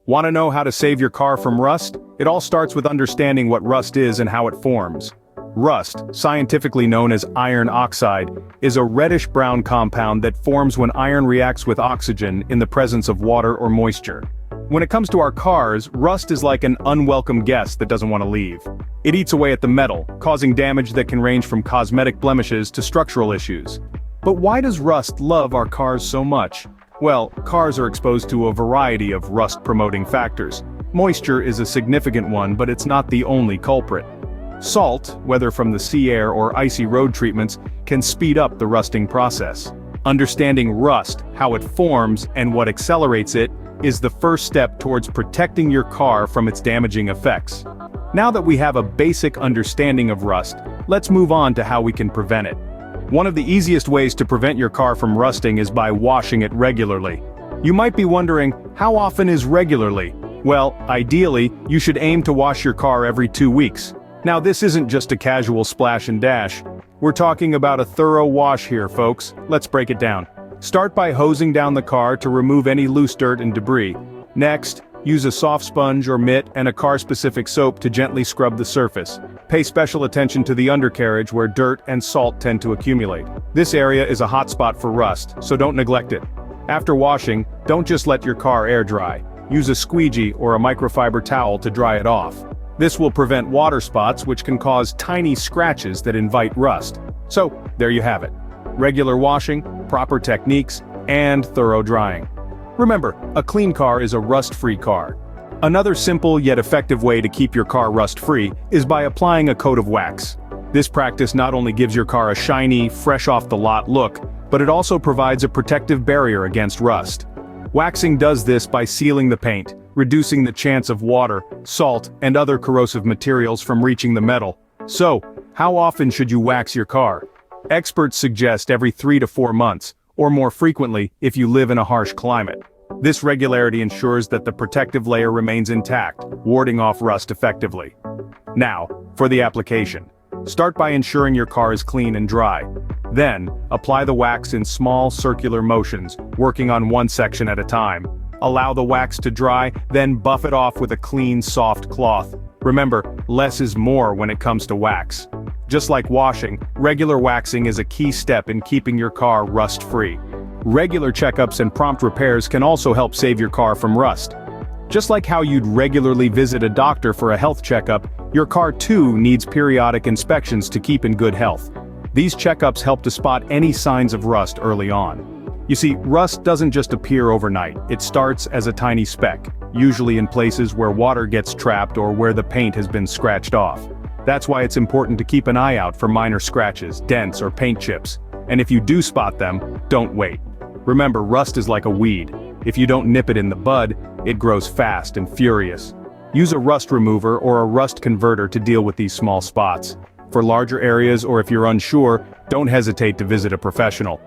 Want to know how to save your car from rust? It all starts with understanding what rust is and how it forms. Rust, scientifically known as iron oxide, is a reddish-brown compound that forms when iron reacts with oxygen in the presence of water or moisture. When it comes to our cars, rust is like an unwelcome guest that doesn't want to leave. It eats away at the metal, causing damage that can range from cosmetic blemishes to structural issues. But why does rust love our cars so much? Well, cars are exposed to a variety of rust-promoting factors. Moisture is a significant one, but it's not the only culprit. Salt, whether from the sea air or icy road treatments, can speed up the rusting process. Understanding rust, how it forms, and what accelerates it, is the first step towards protecting your car from its damaging effects. Now that we have a basic understanding of rust, let's move on to how we can prevent it. One of the easiest ways to prevent your car from rusting is by washing it regularly. You might be wondering, how often is regularly? Well, ideally, you should aim to wash your car every 2 weeks. Now this isn't just a casual splash and dash. We're talking about a thorough wash here, folks. Let's break it down. Start by hosing down the car to remove any loose dirt and debris. Next, use a soft sponge or mitt and a car-specific soap to gently scrub the surface. Pay special attention to the undercarriage where dirt and salt tend to accumulate. This area is a hot spot for rust, so don't neglect it. After washing, don't just let your car air dry. Use a squeegee or a microfiber towel to dry it off. This will prevent water spots, which can cause tiny scratches that invite rust. So, there you have it. Regular washing, proper techniques, and thorough drying. Remember, a clean car is a rust-free car. Another simple yet effective way to keep your car rust-free is by applying a coat of wax. This practice not only gives your car a shiny, fresh-off-the-lot look, but it also provides a protective barrier against rust. Waxing does this by sealing the paint, reducing the chance of water, salt, and other corrosive materials from reaching the metal. So, how often should you wax your car? Experts suggest every 3 to 4 months, or more frequently if you live in a harsh climate. This regularity ensures that the protective layer remains intact, warding off rust effectively. Now, for the application. Start by ensuring your car is clean and dry. Then, apply the wax in small circular motions, working on one section at a time. Allow the wax to dry, then buff it off with a clean, soft cloth. Remember, less is more when it comes to wax. Just like washing, regular waxing is a key step in keeping your car rust-free. Regular checkups and prompt repairs can also help save your car from rust. Just like how you'd regularly visit a doctor for a health checkup, your car too needs periodic inspections to keep in good health. These checkups help to spot any signs of rust early on. You see, rust doesn't just appear overnight. It starts as a tiny speck, usually in places where water gets trapped or where the paint has been scratched off. That's why it's important to keep an eye out for minor scratches, dents, or paint chips. And if you do spot them, don't wait. Remember, rust is like a weed. If you don't nip it in the bud, it grows fast and furious. Use a rust remover or a rust converter to deal with these small spots. For larger areas or if you're unsure, don't hesitate to visit a professional.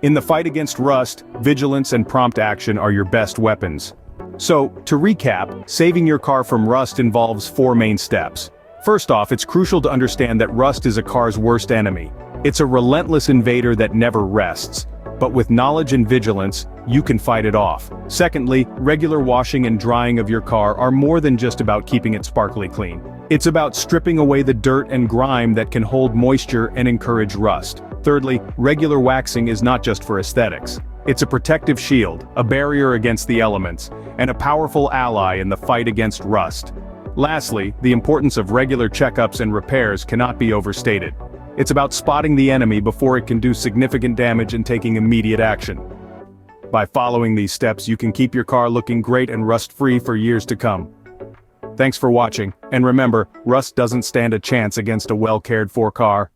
In the fight against rust, vigilance and prompt action are your best weapons. So, to recap, saving your car from rust involves 4 main steps. First off, it's crucial to understand that rust is a car's worst enemy. It's a relentless invader that never rests. But with knowledge and vigilance, you can fight it off. Secondly, regular washing and drying of your car are more than just about keeping it sparkly clean. It's about stripping away the dirt and grime that can hold moisture and encourage rust. Thirdly, regular waxing is not just for aesthetics. It's a protective shield, a barrier against the elements, and a powerful ally in the fight against rust. Lastly, the importance of regular checkups and repairs cannot be overstated. It's about spotting the enemy before it can do significant damage and taking immediate action. By following these steps, you can keep your car looking great and rust-free for years to come. Thanks for watching, and remember, rust doesn't stand a chance against a well-cared-for car.